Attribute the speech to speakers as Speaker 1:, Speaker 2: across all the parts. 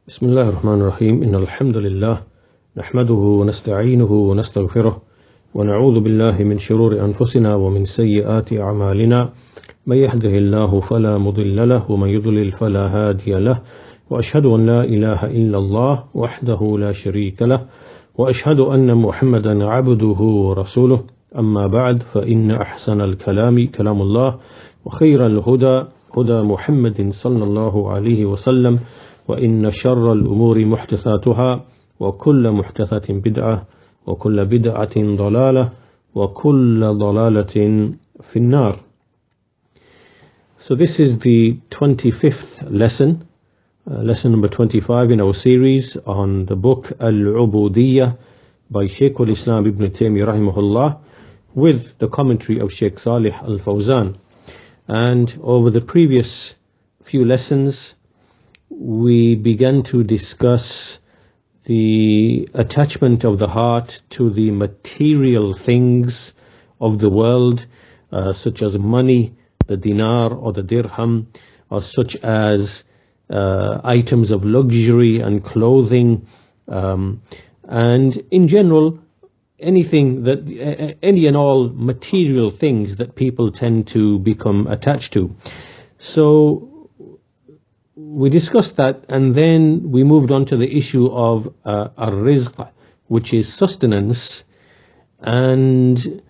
Speaker 1: بسم الله الرحمن الرحيم إن الحمد لله نحمده ونستعينه ونستغفره ونعوذ بالله من شرور أنفسنا ومن سيئات أعمالنا من يهده الله فلا مضل له ومن يضلل فلا هادي له وأشهد أن لا إله إلا الله وحده لا شريك له وأشهد أن محمدا عبده ورسوله أما بعد فإن أحسن الكلام كلام الله وخير الهدى هدى محمد صلى الله عليه وسلم وإن شر الأمور محدثاتها وكل محدثة بدعة وكل بدعة ضلالة وكل ضلالة في النار. So this is the 25th lesson, lesson number 25 in our series on the book Al-Ubudiyyah by Shaykh al-Islam Ibn Taymiyyah rahimahullah, with the commentary of Shaykh Salih al-Fawzan. And over the previous few lessons we began to discuss the attachment of the heart to the material things of the world, such as money, the dinar or the dirham, or such as items of luxury and clothing, and in general anything that any and all material things that people tend to become attached to. So we discussed that, and then we moved on to the issue of ar-rizq, which is sustenance. And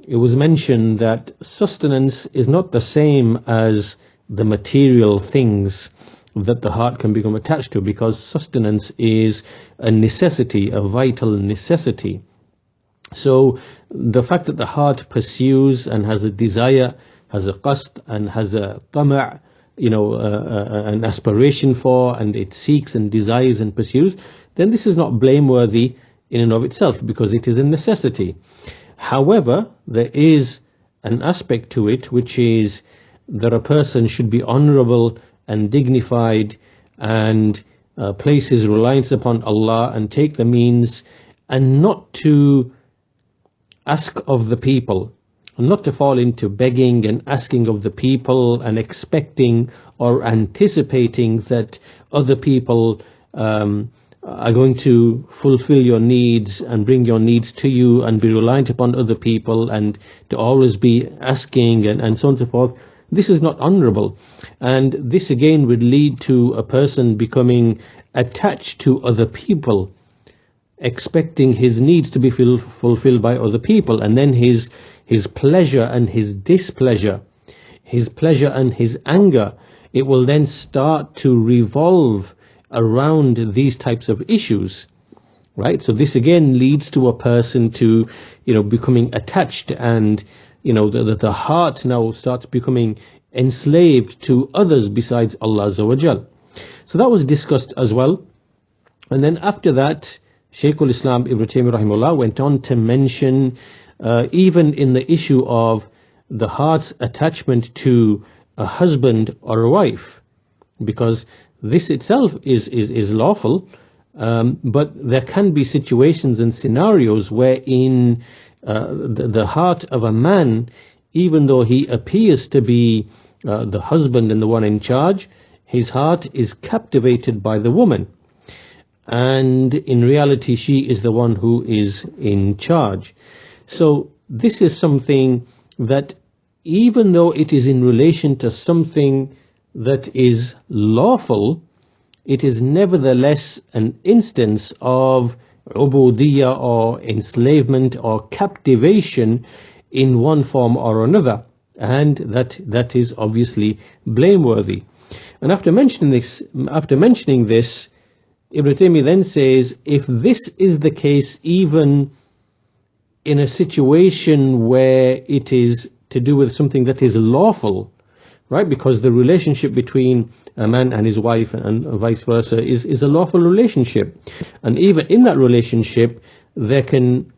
Speaker 1: it was mentioned that sustenance is not the same as the material things that the heart can become attached to, because sustenance is a necessity, a vital necessity. So the fact that the heart pursues and has a desire, has a qasd and has a tama', an aspiration for, and it seeks and desires and pursues, then this is not blameworthy in and of itself, because it is a necessity. However, there is an aspect to it, which is that a person should be honorable and dignified and place his reliance upon Allah and take the means, and not to ask of the people, not to fall into begging and asking of the people and expecting or anticipating that other people are going to fulfill your needs and bring your needs to you, and be reliant upon other people, and to always be asking and so on and so forth. This is not honorable, and this again would lead to a person becoming attached to other people, expecting his needs to be fulfilled by other people, and then his pleasure and his displeasure, his pleasure and his anger, it will then start to revolve around these types of issues, right? So this again leads to a person to, becoming attached, and, the heart now starts becoming enslaved to others besides Allah Azza wa Jal. So that was discussed as well. And then after that, Shaykh al-Islam Ibn Taymiyyah rahimahullah went on to mention even in the issue of the heart's attachment to a husband or a wife, because this itself is lawful, but there can be situations and scenarios wherein the heart of a man, even though he appears to be the husband and the one in charge, his heart is captivated by the woman, and in reality she is the one who is in charge. So this is something that, even though it is in relation to something that is lawful, it is nevertheless an instance of ubudiyyah, or enslavement or captivation in one form or another, and that is obviously blameworthy. And after mentioning this, Ibn Taymiyyah then says, if this is the case even in a situation where it is to do with something that is lawful, right? Because the relationship between a man and his wife and vice versa is a lawful relationship. And even in that relationship, there can,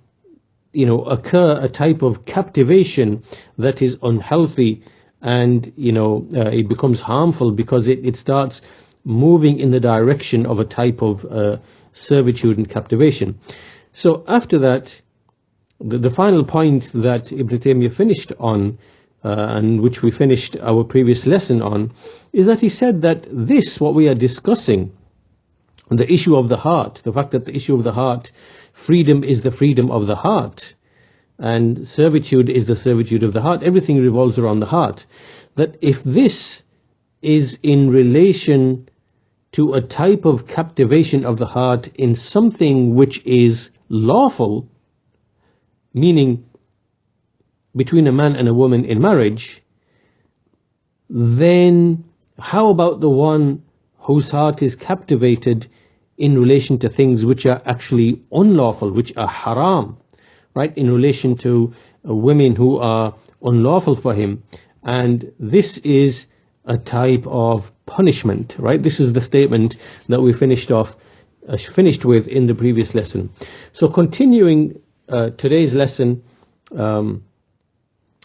Speaker 1: occur a type of captivation that is unhealthy, and, it becomes harmful because it starts moving in the direction of a type of servitude and captivation. So after that, the final point that Ibn Taymiyyah finished on, and which we finished our previous lesson on, is that he said that this, what we are discussing, the issue of the heart, the fact that the issue of the heart, freedom is the freedom of the heart, and servitude is the servitude of the heart. Everything revolves around the heart. That if this is in relation to a type of captivation of the heart in something which is lawful, meaning between a man and a woman in marriage, then how about the one whose heart is captivated in relation to things which are actually unlawful, which are haram, right? In relation to women who are unlawful for him. And this is a type of punishment, right? This is the statement that we finished with in the previous lesson. So continuing today's lesson, Ibn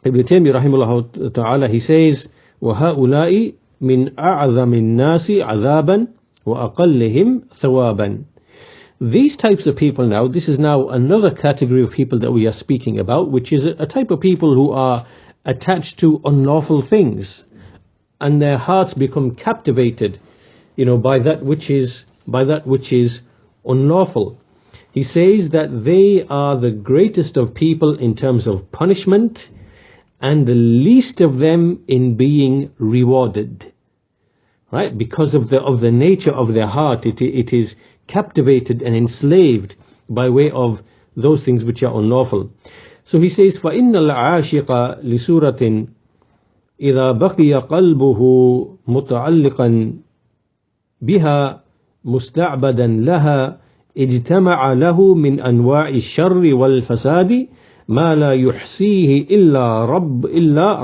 Speaker 1: Taymiyyah rahimahullah ta'ala, he says, وَهَؤُلَاءِ مِنْ أَعْظَمِ النَّاسِ عَذَابًا وَأَقَلِّهِمْ ثَوَابًا. These types of people now, this is now another category of people that we are speaking about, which is a type of people who are attached to unlawful things, and their hearts become captivated, by that which is unlawful. He says that they are the greatest of people in terms of punishment, and the least of them in being rewarded, right? Because of the nature of their heart, it is captivated and enslaved by way of those things which are unlawful. So he says, فَإِنَّ الْعَاشِقَ لِسُورَةٍ إِذَا بَقِيَ قَلْبُهُ مُتَعَلِّقًا بها مستعبدا لها اجتمع له من أنواع الشر والفساد ما لا يحصيه إلا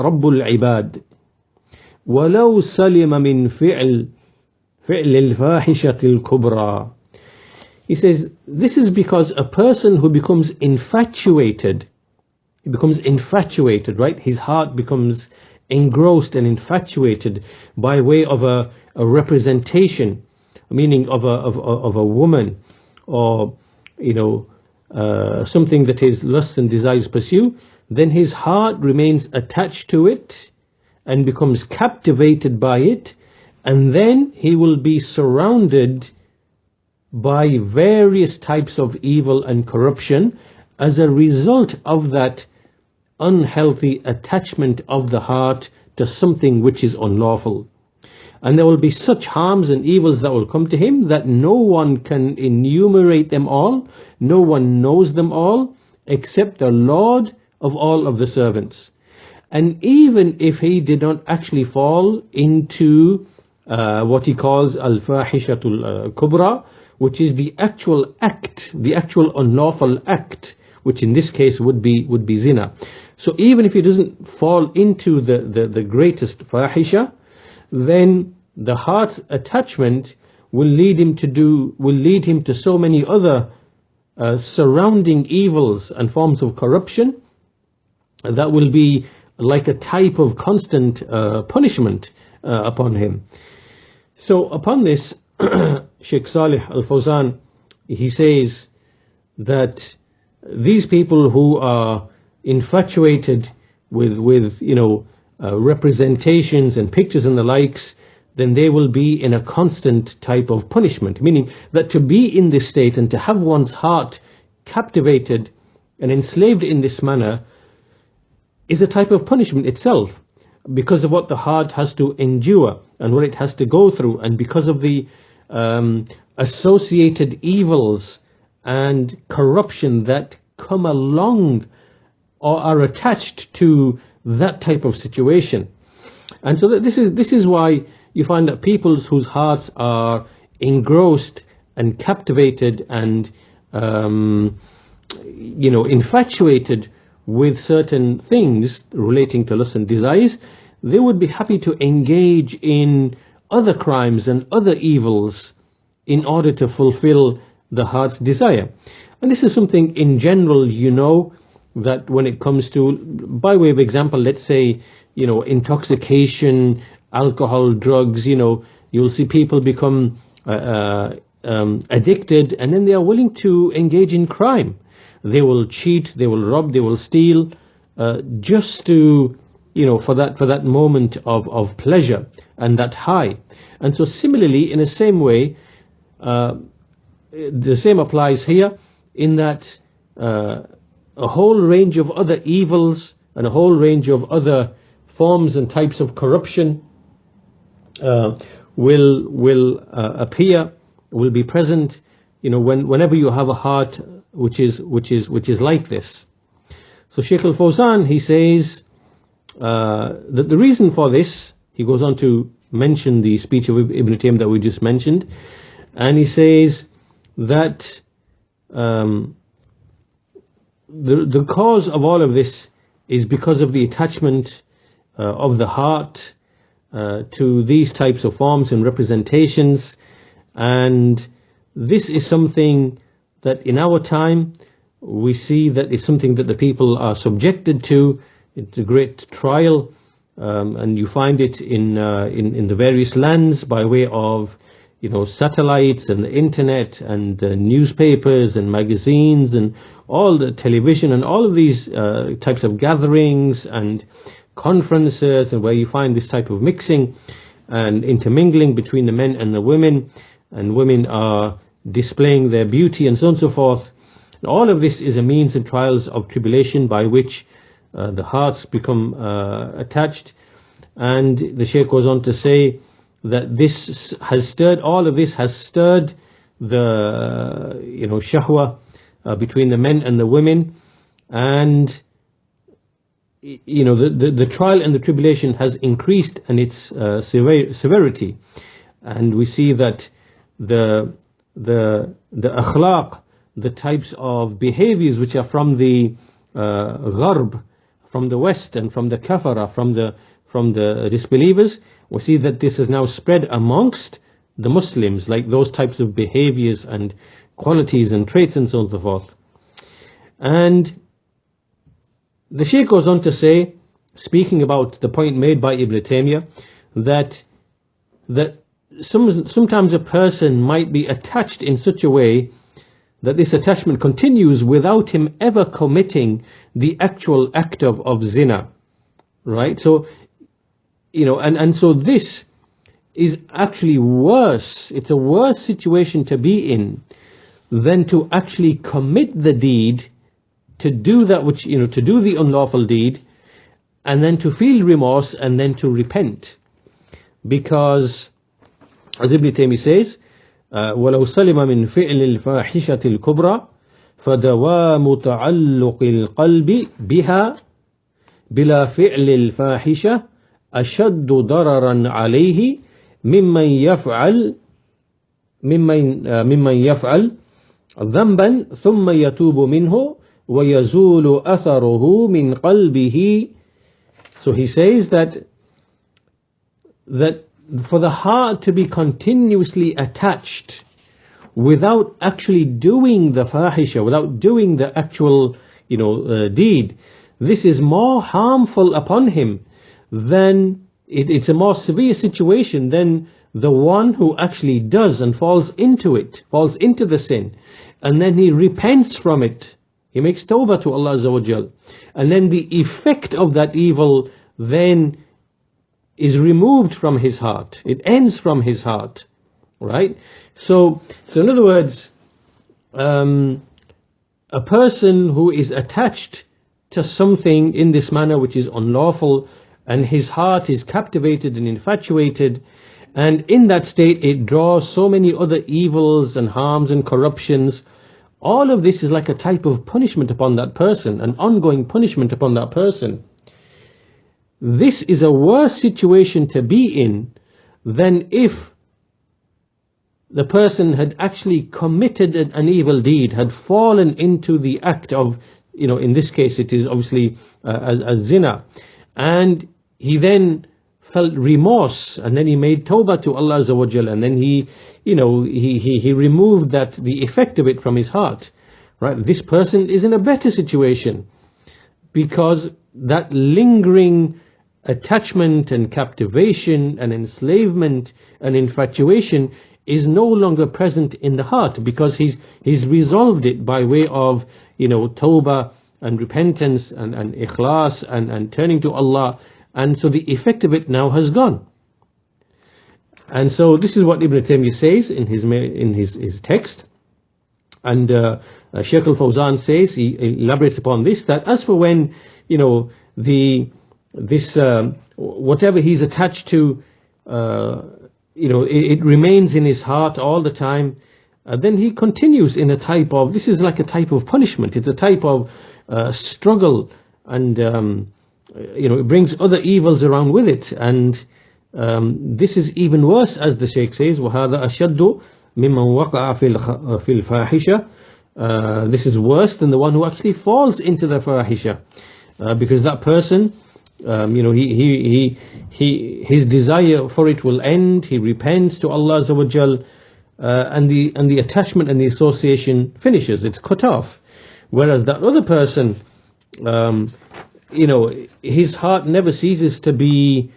Speaker 1: رب العباد ولو سلم من فعل الفاحشة الكبرى. He says, this is because a person who becomes infatuated, right? His heart becomes engrossed and infatuated by way of a representation, meaning of a woman, or something that his lusts and desires pursue, then his heart remains attached to it and becomes captivated by it, and then he will be surrounded by various types of evil and corruption as a result of that unhealthy attachment of the heart to something which is unlawful. And there will be such harms and evils that will come to him that no one can enumerate them all, no one knows them all, except the Lord of all of the servants. And even if he did not actually fall into what he calls al-fahishatul kubra, which is the actual act, the actual unlawful act, which in this case would be zina. So even if he doesn't fall into the greatest fahisha, then the heart's attachment will lead him to so many other surrounding evils and forms of corruption that will be like a type of constant punishment upon him. So upon this, Sheikh Salih Al-Fawzan, he says that these people who are infatuated with representations and pictures and the likes, then they will be in a constant type of punishment, meaning that to be in this state and to have one's heart captivated and enslaved in this manner is a type of punishment itself, because of what the heart has to endure and what it has to go through, and because of the associated evils and corruption that come along or are attached to that type of situation. And so this is why you find that people whose hearts are engrossed and captivated and infatuated with certain things relating to lust and desires, they would be happy to engage in other crimes and other evils in order to fulfill the heart's desire. And this is something in general, that when it comes to, by way of example, let's say, intoxication, alcohol, drugs, you'll see people become addicted, and then they are willing to engage in crime. They will cheat, they will rob, they will steal, just to, for that moment of pleasure and that high. And so similarly, in the same way, The same applies here, in that a whole range of other evils and a whole range of other forms and types of corruption will appear, will be present, whenever you have a heart which is like this. So Shaykh al-Fawzan, he says that the reason for this, he goes on to mention the speech of Ibn Taymiyyah that we just mentioned, and he says that the cause of all of this is because of the attachment of the heart to these types of forms and representations. And this is something that in our time we see that it's something that the people are subjected to. It's a great trial, and you find it in the various lands by way of satellites and the internet and the newspapers and magazines and all the television and all of these types of gatherings and conferences, and where you find this type of mixing and intermingling between the men and the women, and women are displaying their beauty and so on and so forth. And all of this is a means and trials of tribulation by which the hearts become attached. And the Shaykh goes on to say that this has stirred, all of this has stirred the shahwa between the men and the women, and the trial and the tribulation has increased in its severity. And we see that the akhlaq, the types of behaviors which are from the gharb, from the west, and from the kafara, from the disbelievers, we see that this is now spread amongst the Muslims, like those types of behaviors and qualities and traits and so on and so forth. And the Shaykh goes on to say, speaking about the point made by Ibn Taymiyyah, that sometimes a person might be attached in such a way that this attachment continues without him ever committing the actual act of zina, right? So, and so this is actually worse. It's a worse situation to be in than to actually commit the deed, to do that which, to do the unlawful deed, and then to feel remorse and then to repent. Because, as Ibn Taymiyyah says, وَلَوْ سَلِمَ مِنْ فِعْلِ الْفَاحِشَةِ الْكُبْرَى فَدَوَامُ تَعَلُّقِ الْقَلْبِ بِهَا بِلَا فِعْلِ الْفَاحِشَةِ أشد ضررا عليه ممن يفعل ذنبا ثم يتوب منه ويزول أثره من قلبه. So he says that for the heart to be continuously attached without actually doing the fahisha, without doing the actual deed, this is more harmful upon him than it's a more severe situation than the one who actually does and falls into the sin, and then he repents from it. He makes tawbah to Allah Azza wa Jal, and then the effect of that evil then is removed from his heart. It ends from his heart, right? So in other words, a person who is attached to something in this manner which is unlawful, and his heart is captivated and infatuated, and in that state it draws so many other evils and harms and corruptions. All of this is like a type of punishment upon that person, an ongoing punishment upon that person. This is a worse situation to be in than if the person had actually committed an evil deed, had fallen into the act of, in this case it is obviously a zina, and he then felt remorse, and then he made tawbah to Allah Azza wa Jalla, and then he removed the effect of it from his heart, right? This person is in a better situation, because that lingering attachment and captivation and enslavement and infatuation is no longer present in the heart, because he's resolved it by way of tawbah and repentance and ikhlas and turning to Allah. And so the effect of it now has gone. And so this is what Ibn Taymiyyah says in his text. And Shaykh al-Fawzan says, he elaborates upon this, that as for when, whatever he's attached to, it remains in his heart all the time, then he continues in a type of, this is like a type of punishment. It's a type of struggle, and it brings other evils around with it. And this is even worse, as the Shaykh says, وَهَذَا أَشَدُّ مِمَّنْ وَقَعَ فِي الْفَاحِشَةِ. This is worse than the one who actually falls into the fahisha, because that person, his desire for it will end. He repents to Allah Azza wa Jal, and the attachment and the association finishes. It's cut off. Whereas that other person, his heart never ceases to be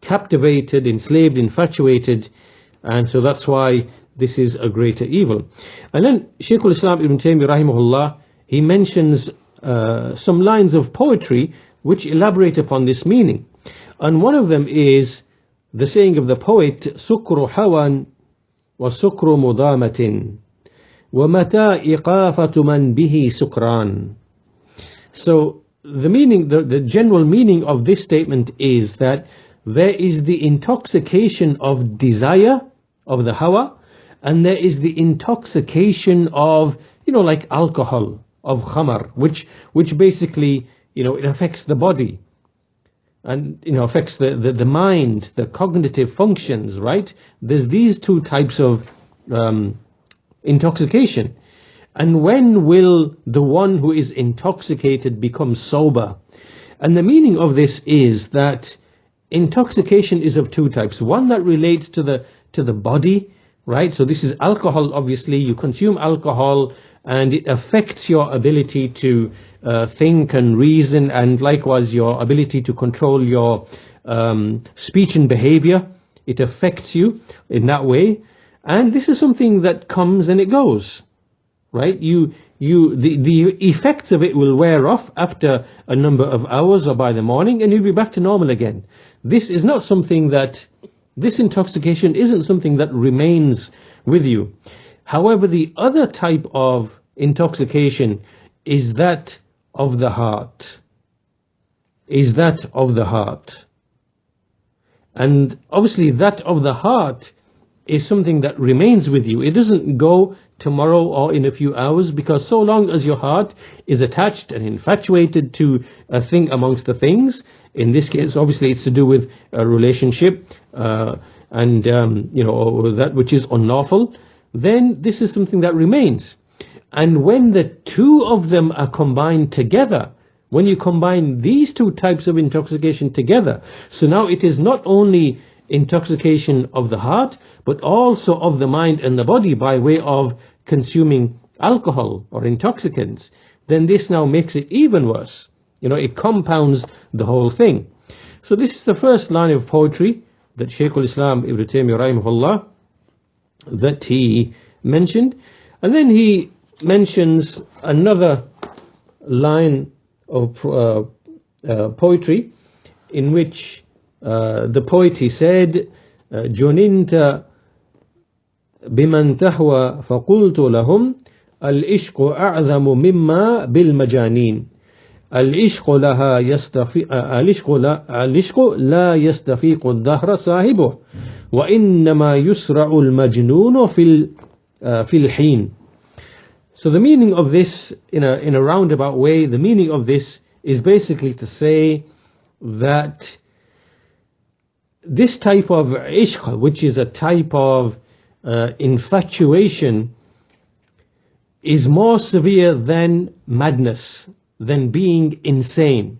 Speaker 1: captivated, enslaved, infatuated, and so that's why this is a greater evil. And then Shaykh al-Islam Ibn Taymiyyah rahimahullah, he mentions some lines of poetry which elaborate upon this meaning. And one of them is the saying of the poet, سُكْرُ حَوًا وَسُكْرُ مُضَامَةٍ وَمَتَى إِقَافَةُ مَنْ بِهِ سُكْرَانٍ. So the meaning, the general meaning of this statement is that there is the intoxication of desire, of the hawa, and there is the intoxication of, like alcohol, of khamar, which basically, it affects the body, and affects the mind, the cognitive functions, right? There's these two types of intoxication. And when will the one who is intoxicated become sober? And the meaning of this is that intoxication is of two types. One that relates to the body, right? So this is alcohol. Obviously, you consume alcohol and it affects your ability to think and reason, and likewise your ability to control your speech and behavior. It affects you in that way. And this is something that comes and it goes, right? The effects of it will wear off after a number of hours or by the morning, and you'll be back to normal again. This intoxication isn't something that remains with you. However, the other type of intoxication is that of the heart. And obviously that of the heart is something that remains with you. It doesn't go tomorrow or in a few hours, because so long as your heart is attached and infatuated to a thing amongst the things, in this case, obviously it's to do with a relationship, or that which is unlawful, then this is something that remains. And when the two of them are combined together, when you combine these two types of intoxication together, so now it is not only intoxication of the heart, but also of the mind and the body by way of consuming alcohol or intoxicants, then this now makes it even worse. It compounds the whole thing. So this is the first line of poetry that Shaykh al-Islam Ibn Taymiyyah rahimahullah, that he mentioned. And then he mentions another line of poetry in which the poet, he said, جُنِنْتَ بِمَنْ تَحْوَى فَقُلْتُ لَهُمْ الْإِشْقُ أَعْظَمُ مِمَّا بِالْمَجَانِينَ الْإِشْقُ لَا يَسْتَفِيقُ الدَّهْرَ صَاحِبُهُ وَإِنَّمَا يُسْرَعُ الْمَجْنُونُ فِي الْحِينِ. So the meaning of this, in a roundabout way, the meaning of this is basically to say that this type of ishq, which is a type of infatuation, is more severe than madness, than being insane.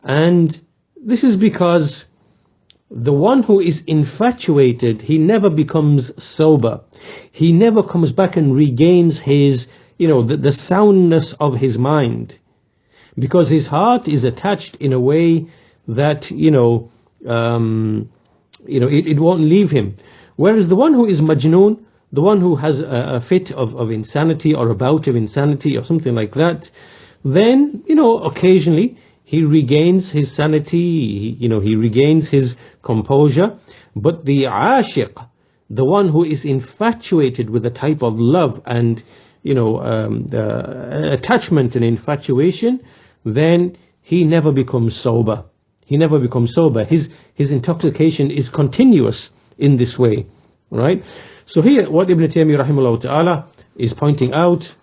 Speaker 1: And this is because the one who is infatuated, he never becomes sober. He never comes back and regains his, the soundness of his mind, because his heart is attached in a way that, it won't leave him. Whereas the one who is majnoon, the one who has a fit of insanity or a bout of insanity or something like that, then, occasionally he regains his sanity, he regains his composure, But the ashiq, the one who is infatuated with a type of love and, attachment and infatuation, then he never becomes sober. He never becomes sober. His intoxication is continuous in this way, right? So here, what Ibn Taymiyyah rahimahullah ta'ala is pointing out,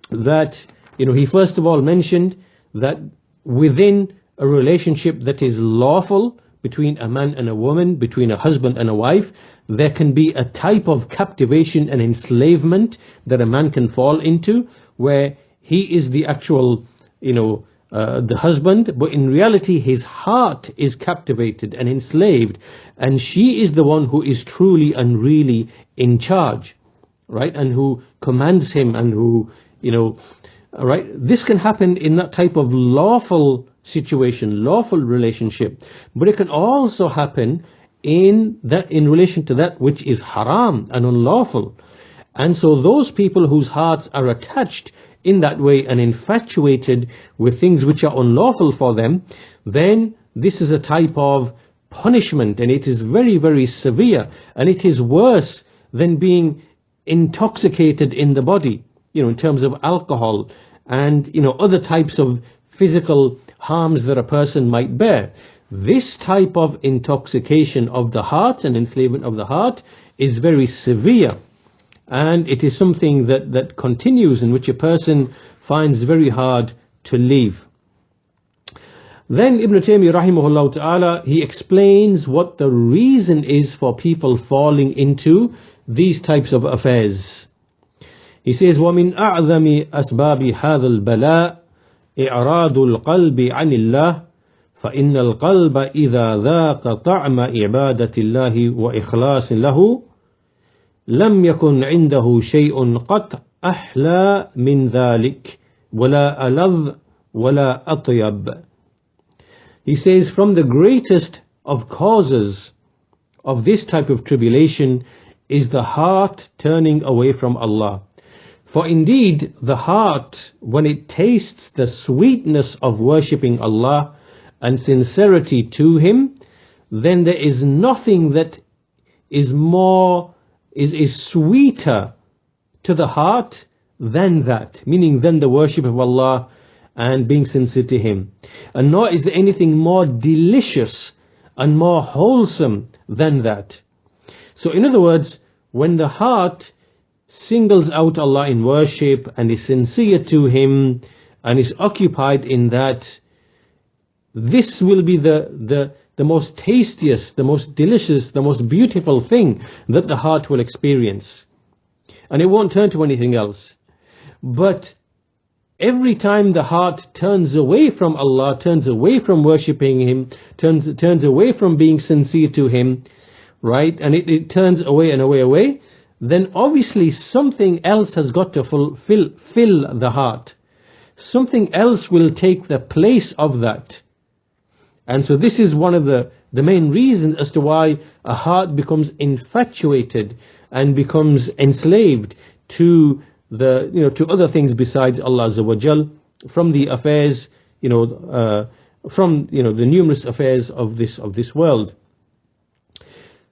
Speaker 1: that, he first of all mentioned that within a relationship that is lawful between a man and a woman, between a husband and a wife, there can be a type of captivation and enslavement that a man can fall into, where he is the actual, the husband, but in reality his heart is captivated and enslaved, and she is the one who is truly and really in charge, right? And who commands him, and who, right? This can happen in that type of lawful situation, lawful relationship, but it can also happen in relation to that which is haram and unlawful. And so those people whose hearts are attached in that way and infatuated with things which are unlawful for them, then this is a type of punishment, and it is very, very severe, and it is worse than being intoxicated in the body, in terms of alcohol and, other types of physical harms that a person might bear. This type of intoxication of the heart and enslavement of the heart is very severe. And it is something that continues, in which a person finds very hard to leave. Then Ibn Taymiyyah rahimahullah ta'ala, he explains what the reason is for people falling into these types of affairs. He says, وَمِنْ أَعْظَمِ أَسْبَابِ هَذَا الْبَلَاءِ إِعْرَاضُ الْقَلْبِ عَنِ اللَّهِ فَإِنَّ الْقَلْبَ إِذَا ذَاقَ طَعْمَ عِبَادَةِ اللَّهِ وَإِخْلَاصٍ لَهُ لم يكن عنده شيء قط أحلى من ذلك ولا ألذ ولا أطيب. He says, from the greatest of causes of this type of tribulation is the heart turning away from Allah. For indeed, the heart, when it tastes the sweetness of worshipping Allah and sincerity to Him, then there is nothing that is sweeter to the heart than that, meaning than the worship of Allah and being sincere to Him. And nor is there anything more delicious and more wholesome than that. So in other words, when the heart singles out Allah in worship and is sincere to Him and is occupied in that, this will be the most tastiest, the most delicious, the most beautiful thing that the heart will experience. And it won't turn to anything else. But every time the heart turns away from Allah, turns away from worshipping Him, turns away from being sincere to Him, right? And it turns away and away, then obviously something else has got to fill the heart. Something else will take the place of that. And so this is one of the main reasons as to why a heart becomes infatuated and becomes enslaved to to other things besides Allah Azza wa Jal, from the affairs, from the numerous affairs of this world.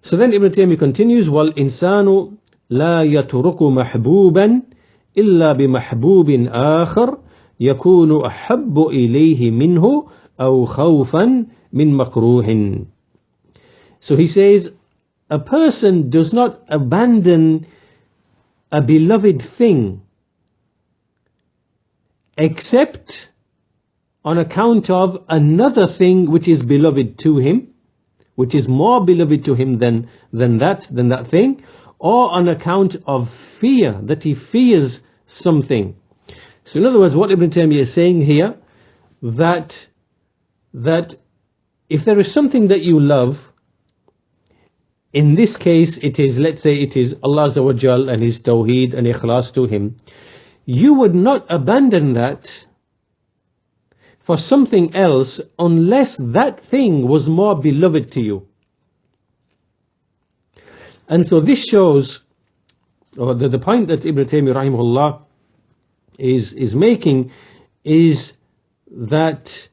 Speaker 1: So then Ibn Taymiyyah continues, وَالْإِنسَانُ لَا يَتْرُكُ مَحْبُوبًا إِلَّا بِمَحْبُوبٍ آخَرٍ يَكُونُ أَحَبُّ إِلَيْهِ مِنْهُ أَوْ خَوْفًا مِنْ مَكْرُوهٍ. So he says, a person does not abandon a beloved thing except on account of another thing which is beloved to him, which is more beloved to him than that thing, or on account of fear, that he fears something. So in other words, what Ibn Taymiyyah is saying here, that if there is something that you love, in this case it is, let's say it is Allah Azza wa Jal and His Tawheed and Ikhlas to Him, you would not abandon that for something else unless that thing was more beloved to you. And so this shows, or the point that Ibn Taymiyyah rahimahullah is making, is that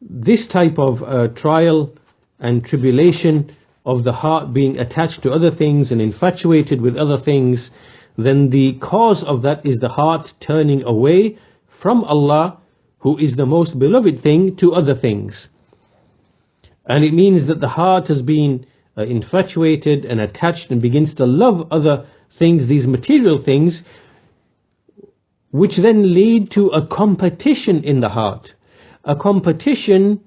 Speaker 1: this type of trial and tribulation of the heart being attached to other things and infatuated with other things, then the cause of that is the heart turning away from Allah, who is the most beloved thing, to other things. And it means that the heart has been infatuated and attached and begins to love other things, these material things, which then lead to a competition in the heart. A competition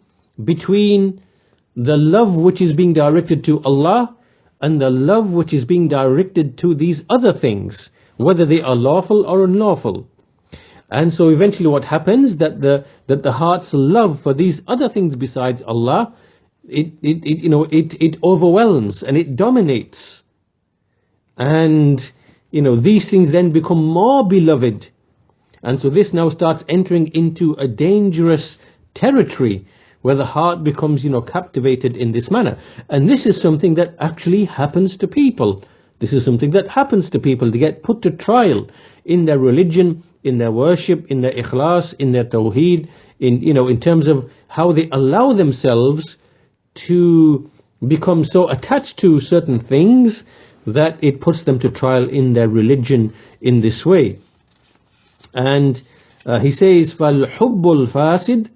Speaker 1: between the love which is being directed to Allah and the love which is being directed to these other things, whether they are lawful or unlawful. And so eventually what happens, that the heart's love for these other things besides Allah, it overwhelms and it dominates. And these things then become more beloved. And so this now starts entering into a dangerous territory where the heart becomes, captivated in this manner. And this is something that actually happens to people. This is something that happens to people. They get put to trial in their religion, in their worship, in their ikhlas, in their tawheed, in terms of how they allow themselves to become so attached to certain things that it puts them to trial in their religion in this way. And he says, فَالْحُبُّ الْفَاسِدِ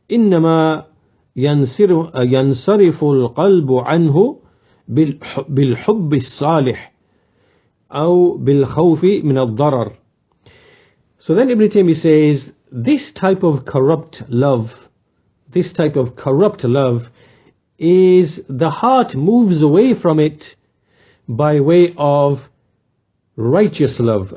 Speaker 1: إِنَّمَا ينصرف القلب عنه بالحب الصالح أو بالخوف من الضرر. So then Ibn Taymiyyah says, this type of corrupt love is the heart moves away from it by way of righteous love.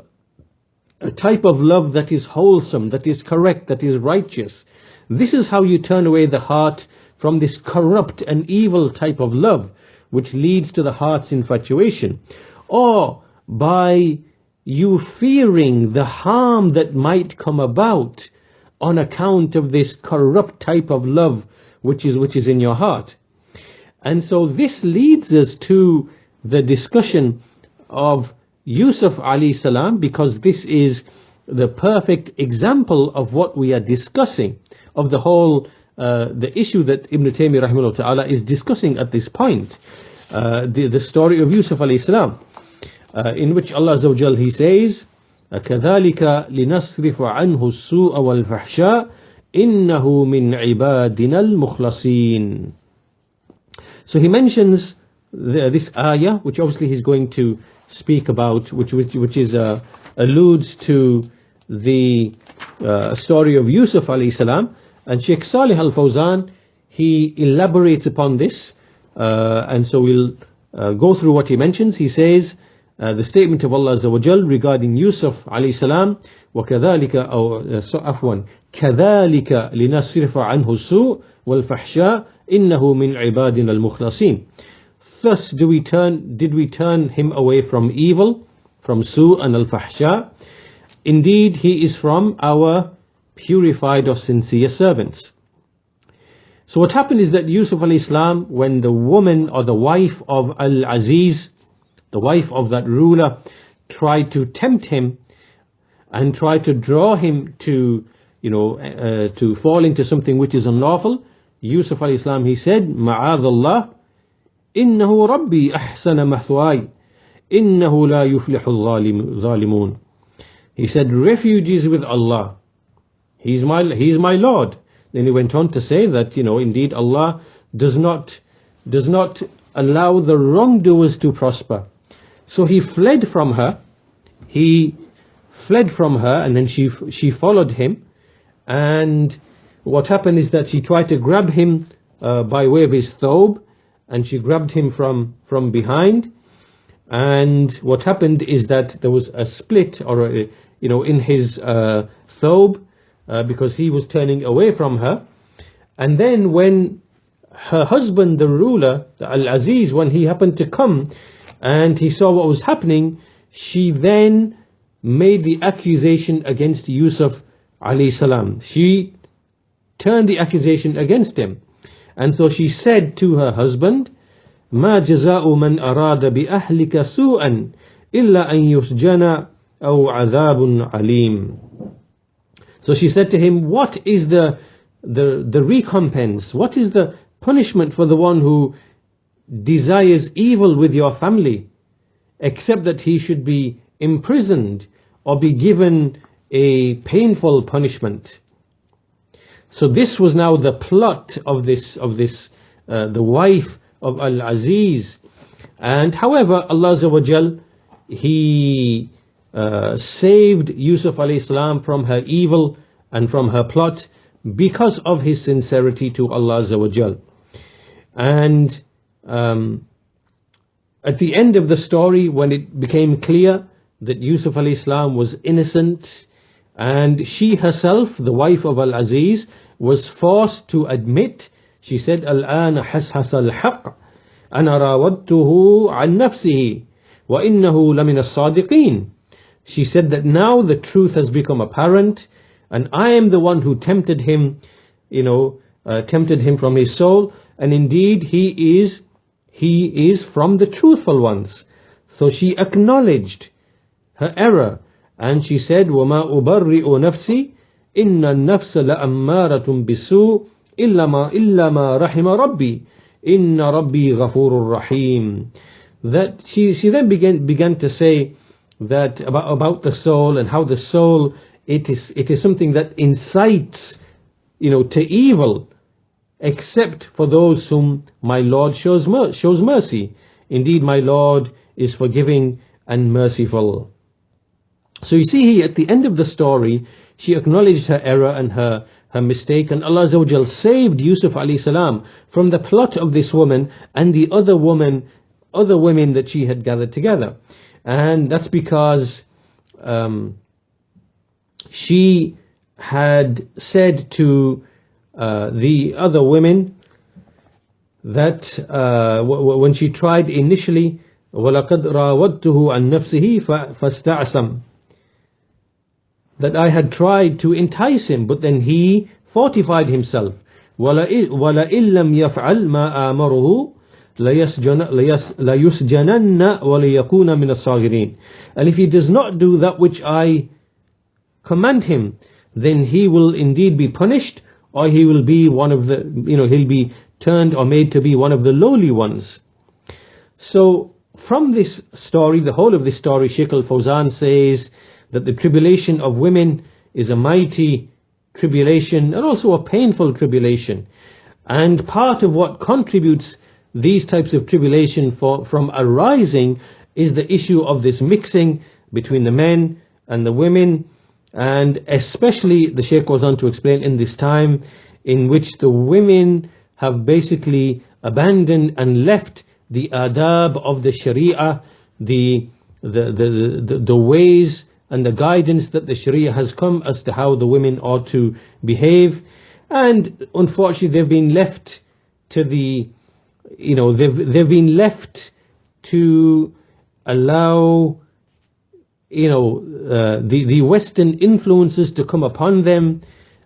Speaker 1: A type of love that is wholesome, that is correct, that is righteous. This is how you turn away the heart from this corrupt and evil type of love, which leads to the heart's infatuation. Or by you fearing the harm that might come about on account of this corrupt type of love which is in your heart. And so this leads us to the discussion of Yusuf alayhi salam, because this is the perfect example of what we are discussing, of the whole the issue that Ibn Taymiyyah rahimahullah ta'ala is discussing at this point. The story of Yusuf alayhi salam, in which Allah Azza wa Jal, He says, كَذَلِكَ لِنَصْرِفَ عَنْهُ السُّوءَ وَالْفَحْشَاءَ إِنَّهُ مِنْ عِبَادِنَا الْمُخْلَصِينَ. So he mentions this ayah, which obviously he's going to speak about, which is alludes to the story of Yusuf alayhi salam. And Sheikh Salih al-Fawzan, he elaborates upon this, and so we'll go through what he mentions. He says, the statement of Allah Azza wa Jal regarding Yusuf alayhi salam, وَكَذَلِكَ كَذَلِكَ لِنَصْرِفَ عَنْهُ السُّوءَ وَالْفَحْشَاءَ إِنَّهُ مِنْ عِبَادِنَا الْمُخْلَصِينَ. Thus did we turn him away from evil, from su and al-fahsha. Indeed, he is from our purified or sincere servants. So what happened is that Yusuf alayhi salam, when the woman or the wife of Al-Aziz, the wife of that ruler, tried to tempt him and tried to draw him to fall into something which is unlawful, Yusuf alayhi salam, he said, مَعَاذَ اللَّهِ إِنَّهُ رَبِّي أَحْسَنَ مَثْوَايَ إِنَّهُ لَا يُفْلِحُ الظَّالِمُونَ. He said, refuge is with Allah. He's my Lord. Then he went on to say that, indeed Allah does not allow the wrongdoers to prosper. So he fled from her. He fled from her, and then she followed him. And what happened is that she tried to grab him by way of his thobe, and she grabbed him from behind. And what happened is that there was a split, or in his thobe, because he was turning away from her. And then when her husband, the ruler, Al-Aziz, when he happened to come and he saw what was happening, she then made the accusation against Yusuf alayhi salam. She turned the accusation against him. And so she said to her husband, ما جزاء من أراد بأهلك سوءا إلا أن يسجن أو عذاب عليم. So she said to him, what is the the recompense? What is the punishment for the one who desires evil with your family, except that he should be imprisoned or be given a painful punishment? So this was now the plot of this the wife of Al-Aziz. And however, Allah Azza wa Jal, He saved Yusuf alayhi salam from her evil and from her plot because of his sincerity to Allah Azza wa Jal. And at the end of the story, when it became clear that Yusuf alayhi salam was innocent, and she herself, the wife of Al-Aziz, was forced to admit, she said, الآن حسحس الحق أنا راودته عن نفسه وإنه لمن الصادقين. She said that now the truth has become apparent, and I am the one who tempted him, tempted him from his soul, and indeed he is from the truthful ones. So she acknowledged her error, and she said, وَمَا أُبَرِّئُ نَفْسِي إِنَّ النَّفْسَ لَأَمَّارَةٌ بِالسُّوءِ إِلَّا مَا رَحِمَ رَبِّي إِنَّ رَبِّي غَفُورٌ رَحِيمٌ. That she then began to say that about the soul, and how the soul, it is something that incites to evil, except for those whom my Lord shows mercy. Indeed, my Lord is forgiving and merciful. So you see here at the end of the story, she acknowledged her error and her mistake, and Allah Azza wa Jal saved Yusuf alayhi salam from the plot of this woman and the other women that she had gathered together. And that's because she had said to the other women that when she tried initially, وَلَقَدْ رَاوَدْتُهُ عَنْ نَفْسِهِ فَاسْتَعْصَمَ, that I had tried to entice him, but then he fortified himself. وَلَئِن لَمْ يَفْعَلْ مَا آمَرُهُ لَيُسْجَنَنَّ وَلَيَكُونَ مِنَ الصَّاغِرِينَ. And if he does not do that which I command him, then he will indeed be punished, or he will be one of the, he'll be turned or made to be one of the lowly ones. So from this story, the whole of this story, Shaykh al-Fawzan says that the tribulation of women is a mighty tribulation and also a painful tribulation. And part of what contributes these types of tribulation from arising is the issue of this mixing between the men and the women. And especially, the Shaykh goes on to explain, in this time in which the women have basically abandoned and left the adab of the Sharia, the ways and the guidance that the Sharia has come as to how the women ought to behave. And unfortunately, they've been left to they've been left to allow the Western influences to come upon them,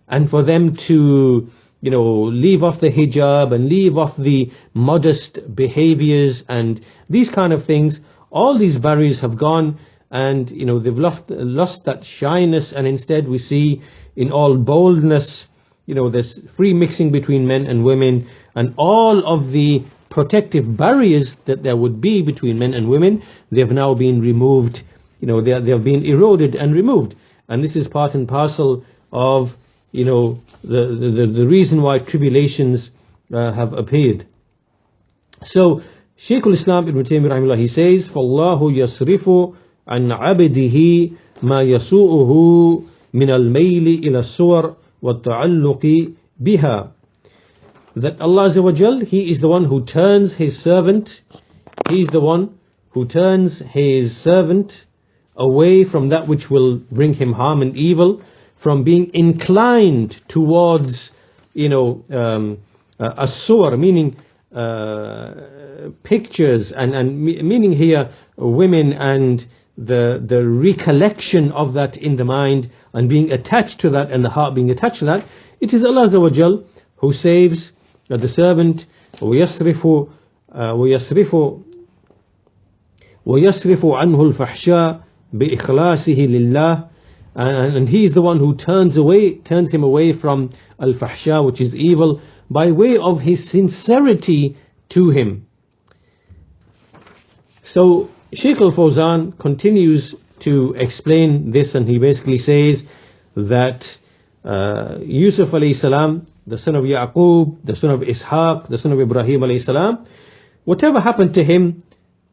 Speaker 1: and for them to leave off the hijab and leave off the modest behaviors and these kind of things. All these barriers have gone, and they've lost that shyness, and instead we see in all boldness, there's free mixing between men and women, and all of the protective barriers that there would be between men and women, they've now been removed. They have been eroded and removed. And this is part and parcel of the reason why tribulations have appeared. So Shaykh al-Islam Ibn Taymiyyah rahimahullah, he says, فَاللَّهُ يَصْرِفُ عَنْ عَبْدِهِ مَا يَسُوءُهُ مِنَ الْمَيْلِ إِلَى الصُّوَرِ وَالتَّعَلُّقِ بِهَا. That Allah Azza wa Jal, He is the one who turns His servant, He is the one who turns His servant away from that which will bring him harm and evil, from being inclined towards, a suwar, meaning pictures, and meaning here women, and the recollection of that in the mind, and being attached to that, and the heart being attached to that. It is Allah Azza wa Jal who saves the servant. وَيَصْرِفُ عَنْهُ الْفَحْشَاءِ بِإِخْلَاصِهِ لِلَّهِ. and he is the one who turns him away from al-fahsha, which is evil, by way of his sincerity to him. So Shaykh al-Fawzan continues to explain this, and he basically says that Yusuf alayhi salam, the son of Yaqub, the son of Ishaq, the son of Ibrahim alayhi salam, whatever happened to him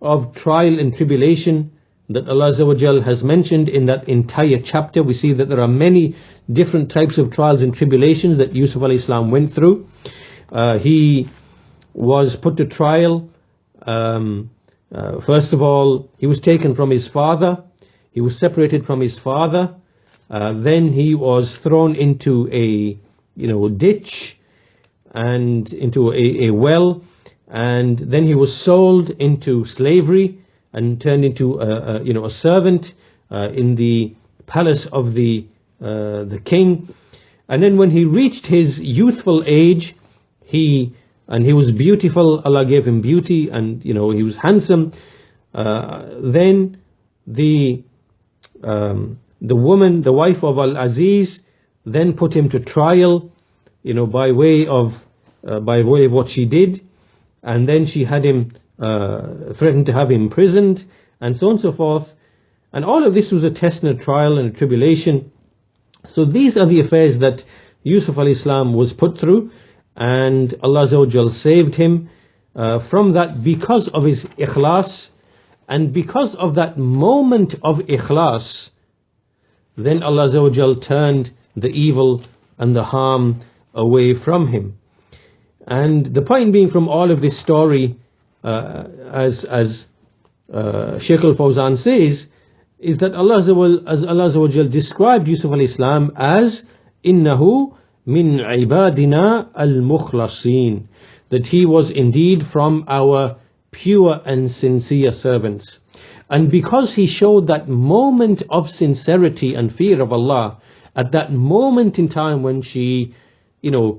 Speaker 1: of trial and tribulation that Allah Azza wa Jal has mentioned in that entire chapter, we see that there are many different types of trials and tribulations that Yusuf alayhi salam went through. He was put to trial. First of all, he was taken from his father. He was separated from his father. Then he was thrown into a ditch and into a well, and then he was sold into slavery and turned into a servant in the palace of the king. And then when he reached his youthful age, he was beautiful. Allah gave him beauty, and he was handsome. Then the woman, the wife of Al-Aziz, then put him to trial, by way of what she did, and then she had him threatened to have him imprisoned, and so on and so forth. And all of this was a test and a trial and a tribulation. So these are the affairs that Yusuf alayhi salam was put through, and Allah Azza wa Jal saved him from that because of his ikhlas, and because of that moment of ikhlas. Then Allah Azza wa Jal turned the evil and the harm away from him. And the point being from all of this story, as Shaykh al-Fawzan says, is that Allah Azza wa Jal described Yusuf alayhi salam as innahu min ibadina al-mukhlasin, that he was indeed from our pure and sincere servants. And because he showed that moment of sincerity and fear of Allah, at that moment in time when she,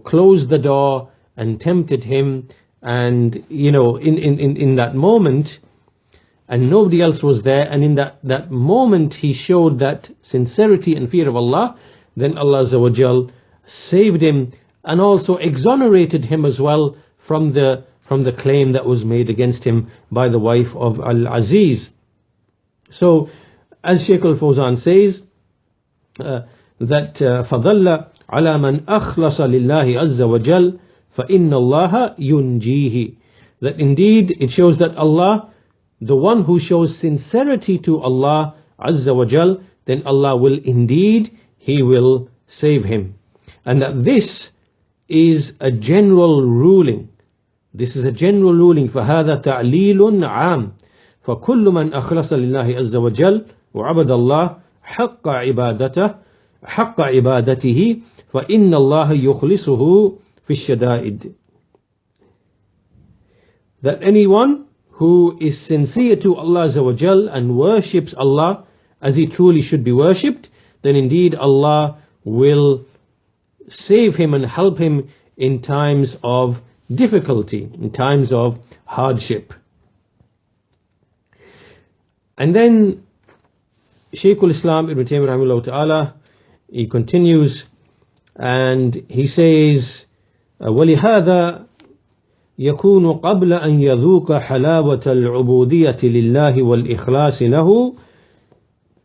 Speaker 1: closed the door and tempted him, and, in that moment, and nobody else was there, and in that moment he showed that sincerity and fear of Allah, then Allah Azza wa Jal saved him and also exonerated him as well from the claim that was made against him by the wife of Al-Aziz. So, as Shaykh al-Fawzan says, that فَضَلَّ عَلَى مَنْ أَخْلَصَ لِلَّهِ عَزَّ وَجَلَّ فَإِنَّ اللَّهَ يُنْجِيهِ. That indeed it shows that Allah, the one who shows sincerity to Allah Azza wa Jal, then Allah will indeed, He will save him. And that this is a general ruling. This is a general ruling. فَهَذَا تَعْلِيلٌ عَامٌ فَكُلُّ مَنْ أَخْلَصَ لِلَّهِ عَزَّ وَجَلَّ وَعَبَدَ اللَّهِ حَقَّ عِبَادَتِهِ فَإِنَّ اللَّهَ يُخْلِصُهُ فِي الشَّدَائِدِ. That anyone who is sincere to Allah Azza wa Jal and worships Allah as he truly should be worshipped, then indeed Allah will save him and help him in times of difficulty, in times of hardship. And then Shaykh al-Islam Ibn Taymiyyah rahimahullah ta'ala, he continues and he says, وَلِهَذَا يكون قبل أن يذوق حلاوة العبودية لله والإخلاص له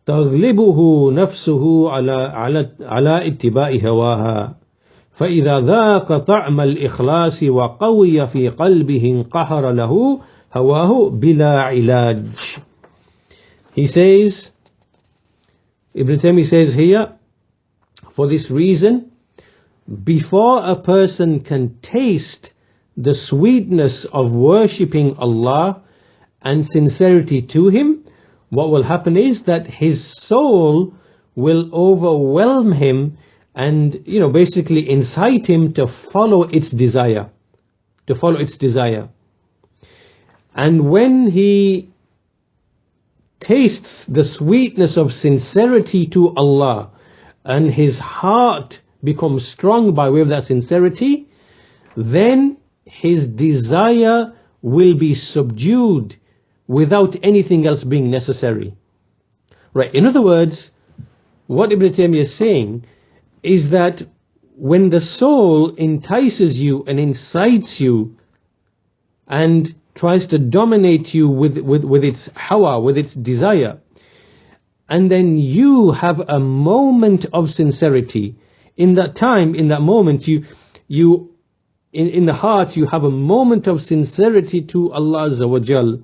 Speaker 1: تغلبه نفسه على اتباع هواها فإذا ذاق طعم الإخلاص وقوي في قلبه انقهر له هواه بلا علاج. He says, Ibn Taymiyyah says here, for this reason, before a person can taste the sweetness of worshipping Allah and sincerity to Him, what will happen is that his soul will overwhelm him and, basically incite him to follow its desire. And when he tastes the sweetness of sincerity to Allah and his heart becomes strong by way of that sincerity, then his desire will be subdued without anything else being necessary. Right? In other words, what Ibn Taymiyyah is saying is that when the soul entices you and incites you and tries to dominate you with its hawa, with its desire, and then you have a moment of sincerity, in that time, in that moment, in the heart, you have a moment of sincerity to Allah Azza wa Jal,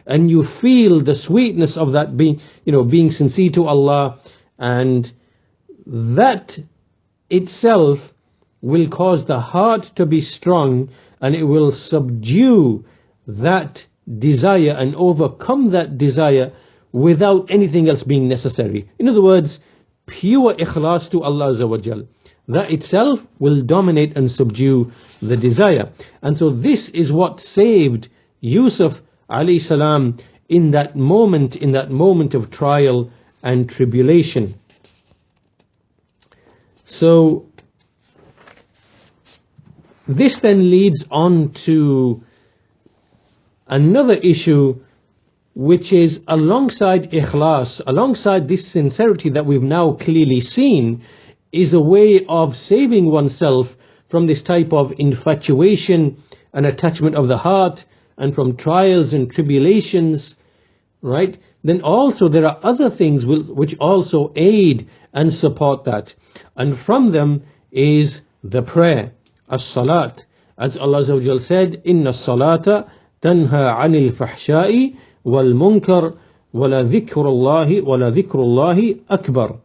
Speaker 1: and you feel the sweetness of that being sincere to Allah, and that itself will cause the heart to be strong, and it will subdue that desire and overcome that desire without anything else being necessary. In other words, pure ikhlas to Allah Azza wa Jal. That itself will dominate and subdue the desire. And so this is what saved Yusuf alayhi salam in that moment of trial and tribulation. So this then leads on to another issue, which is alongside ikhlas, alongside this sincerity that we've now clearly seen, is a way of saving oneself from this type of infatuation and attachment of the heart, and from trials and tribulations, right? Then also there are other things which also aid and support that. And from them is the prayer, as-salat. As Allah Azza wa Jal said, inna as-salata tanha anil fahsha'i wal munkar wala dhikrullahi akbar.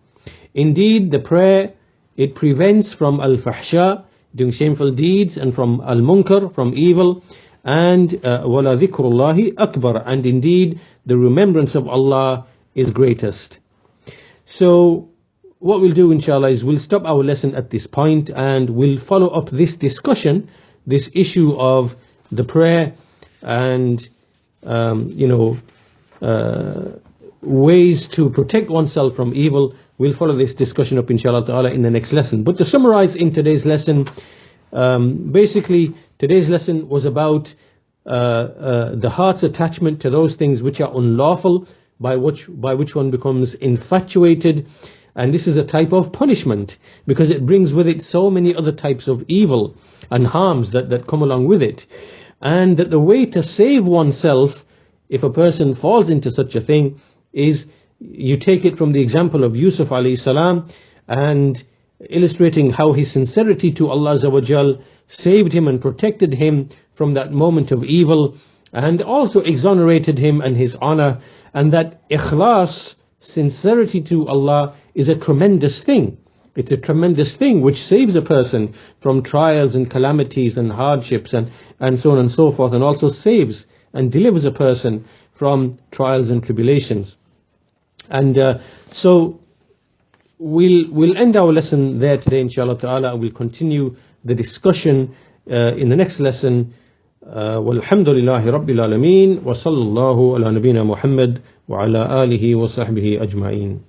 Speaker 1: Indeed, the prayer, it prevents from al-fahsha, doing shameful deeds, and from al-munkar, from evil, and wala dhikrullahi akbar. And indeed, the remembrance of Allah is greatest. So what we'll do, inshallah, is we'll stop our lesson at this point, and we'll follow up this discussion, this issue of the prayer, and ways to protect oneself from evil. We'll follow this discussion up, inshallah ta'ala, in the next lesson. But to summarize in today's lesson, basically today's lesson was about the heart's attachment to those things which are unlawful, by which one becomes infatuated. And this is a type of punishment, because it brings with it so many other types of evil and harms that come along with it. And that the way to save oneself, if a person falls into such a thing, is you take it from the example of Yusuf alayhi salam, and illustrating how his sincerity to Allah Azza wa Jal saved him and protected him from that moment of evil, and also exonerated him and his honor. And that ikhlas, sincerity to Allah, is a tremendous thing. It's a tremendous thing which saves a person from trials and calamities and hardships and so on and so forth, and also saves and delivers a person from trials and tribulations. And so we'll end our lesson there today, inshallah ta'ala, and we'll continue the discussion in the next lesson. Walhamdulillahi Rabbil Alameen, wa sallallahu ala nabina Muhammad wa ala alihi wa sahbihi ajma'een.